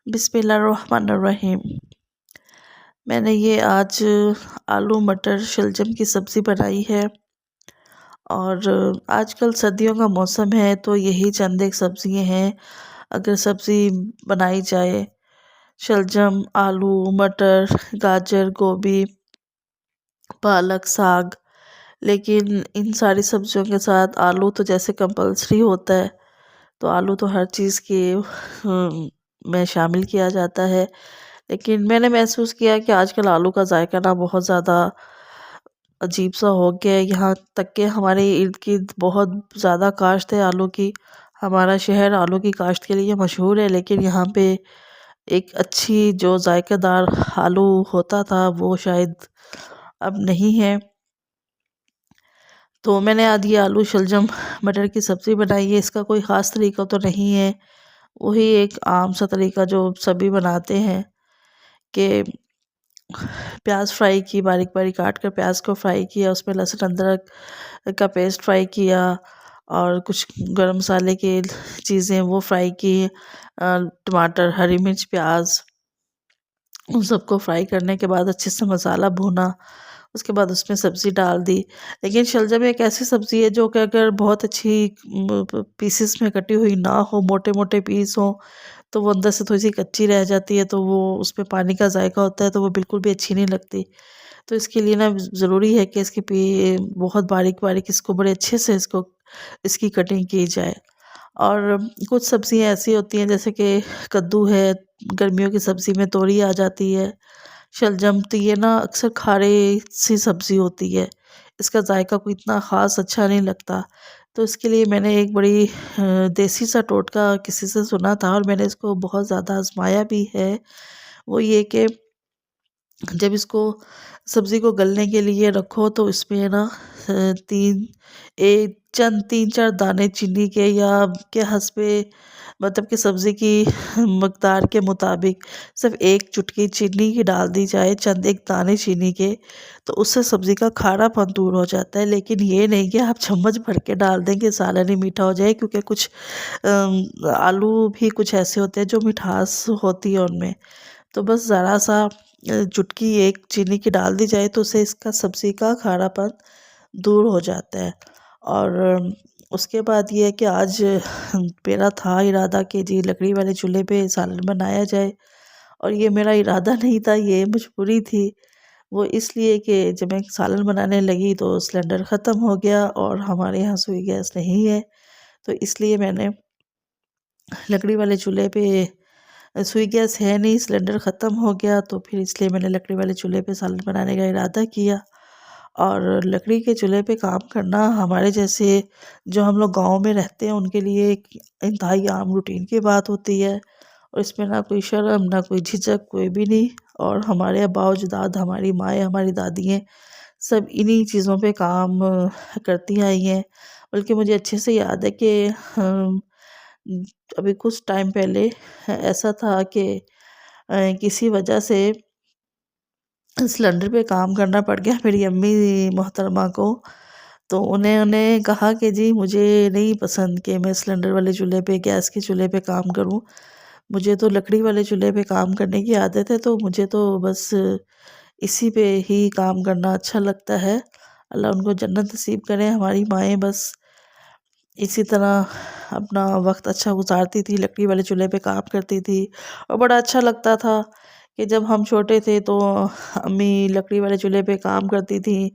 बिस्मिल्लाहिर्रहमानिर्रहीम। मैंने ये आज आलू मटर शलजम की सब्ज़ी बनाई है। और आजकल सर्दियों का मौसम है तो यही चंद एक सब्ज़ियाँ हैं। अगर सब्ज़ी बनाई जाए शलजम, आलू, मटर, गाजर, गोभी, पालक, साग। लेकिन इन सारी सब्ज़ियों के साथ आलू तो जैसे कंपल्सरी होता है, तो आलू तो हर चीज़ के में शामिल किया जाता है। लेकिन मैंने महसूस किया कि आजकल आलू का ज़ायका ना बहुत ज़्यादा अजीब सा हो गया है। यहाँ तक कि हमारे इर्द-गिर्द बहुत ज़्यादा काश्त है आलू की। हमारा शहर आलू की काश्त के लिए मशहूर है, लेकिन यहाँ पे एक अच्छी जो ज़ायकेदार आलू होता था वो शायद अब नहीं है। तो मैंने आज ये आलू शलजम मटर की सब्ज़ी बनाई है। इसका कोई ख़ास तरीका तो नहीं है, वही एक आम सा तरीका जो सभी बनाते हैं कि प्याज फ्राई की, बारीक बारीक काट कर प्याज को फ्राई किया, उसमें लहसुन अदरक का पेस्ट फ्राई किया और कुछ गरम मसाले की चीज़ें वो फ्राई की, टमाटर, हरी मिर्च, प्याज, उन सबको फ्राई करने के बाद अच्छे से मसाला भूना। उसके बाद उसमें सब्ज़ी डाल दी। लेकिन शलजम एक ऐसी सब्ज़ी है जो कि अगर बहुत अच्छी पीसेस में कटी हुई ना हो, मोटे मोटे पीस हों, तो वो अंदर से थोड़ी सी कच्ची रह जाती है, तो वो उसमें पानी का जायका होता है, तो वो बिल्कुल भी अच्छी नहीं लगती। तो इसके लिए ना ज़रूरी है कि इसकी बहुत बारीक बारीक इसको बड़े अच्छे से इसकी कटिंग की जाए। और कुछ सब्ज़ियाँ ऐसी होती हैं जैसे कि कद्दू है, गर्मियों की सब्ज़ी में तोरी आ जाती है। शलजम तो ये ना अक्सर खारे सी सब्ज़ी होती है, इसका जायका कोई इतना ख़ास अच्छा नहीं लगता। तो इसके लिए मैंने एक बड़ी देसी सा टोटका किसी से सुना था और मैंने इसको बहुत ज़्यादा आज़माया भी है। वो ये कि जब इसको सब्ज़ी को गलने के लिए रखो तो इसमें ना तीन एक चंद 3-4 दाने चीनी के या के हस्बे मतलब कि सब्ज़ी की मकदार के मुताबिक सिर्फ एक चुटकी चीनी की डाल दी जाए, चंद एक दाने चीनी के, तो उससे सब्ज़ी का खारापन दूर हो जाता है। लेकिन ये नहीं कि आप चम्मच भर के डाल दें कि सालन ही मीठा हो जाए, क्योंकि कुछ आलू भी कुछ ऐसे होते हैं जो मिठास होती है उनमें। तो बस ज़रा सा चुटकी एक चीनी की डाल दी जाए तो उससे इसका सब्ज़ी का खारापन दूर हो जाता है। और उसके बाद ये है कि आज मेरा था इरादा कि जी लकड़ी वाले चूल्हे पे सालन बनाया जाए, और ये मेरा इरादा नहीं था, ये मजबूरी थी। वो इसलिए कि जब मैं सालन बनाने लगी तो सिलेंडर ख़त्म हो गया और हमारे यहाँ सुई गैस नहीं है, तो इसलिए मैंने लकड़ी वाले चूल्हे पे सुई गैस है नहीं, सिलेंडर ख़त्म हो गया, तो फिर इसलिए मैंने लकड़ी वाले चूल्हे पे सालन बनाने का इरादा किया। और लकड़ी के चूल्हे पे काम करना हमारे जैसे जो हम लोग गाँव में रहते हैं उनके लिए एक इंतहाई आम रूटीन की बात होती है, और इसमें ना कोई शर्म ना कोई झिझक कोई भी नहीं। और हमारे अब्बा अजदाद, हमारी माएँ, हमारी दादियाँ सब इन्हीं चीज़ों पे काम करती आई हैं। बल्कि मुझे अच्छे से याद है कि अभी कुछ टाइम पहले ऐसा था कि किसी वजह से सिलेंडर पे काम करना पड़ गया मेरी अम्मी मोहतरमा को। तो उन्होंने कहा कि जी मुझे नहीं पसंद कि मैं सिलेंडर वाले चूल्हे पे, गैस के चूल्हे पे काम करूं, मुझे तो लकड़ी वाले चूल्हे पे काम करने की आदत है, तो मुझे तो बस इसी पे ही काम करना अच्छा लगता है। अल्लाह उनको जन्नत नसीब करें। हमारी माएँ बस इसी तरह अपना वक्त अच्छा गुजारती थी, लकड़ी वाले चूल्हे पे काम करती थी। और बड़ा अच्छा लगता था कि जब हम छोटे थे तो अम्मी लकड़ी वाले चूल्हे पे काम करती थी,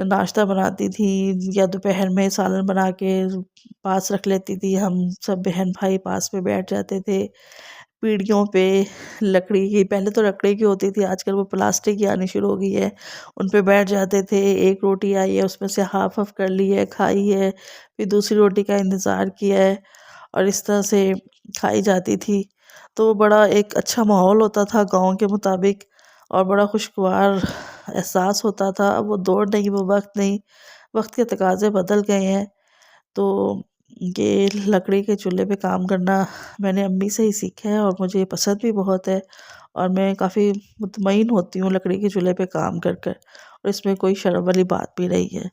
नाश्ता बनाती थी, या दोपहर में सालन बना के पास रख लेती थी। हम सब बहन भाई पास में बैठ जाते थे पीढ़ियों पे। लकड़ी की, पहले तो लकड़ी की होती थी, आजकल वो प्लास्टिक की आनी शुरू हो गई है। उन पे बैठ जाते थे, एक रोटी आई है उसमें से हाफ हाफ कर ली है, खाई है, फिर दूसरी रोटी का इंतज़ार किया है, और इस तरह से खाई जाती थी। तो वो बड़ा एक अच्छा माहौल होता था गाँव के मुताबिक, और बड़ा खुशगवार एहसास होता था। अब वो दौर नहीं, वो वक्त नहीं, वक्त के तकाज़े बदल गए हैं। तो ये लकड़ी के चूल्हे पे काम करना मैंने अम्मी से ही सीखा है, और मुझे पसंद भी बहुत है, और मैं काफ़ी मुतमईन होती हूँ लकड़ी के चूल्हे पे काम कर कर, और इसमें कोई शर्म वाली बात भी नहीं है।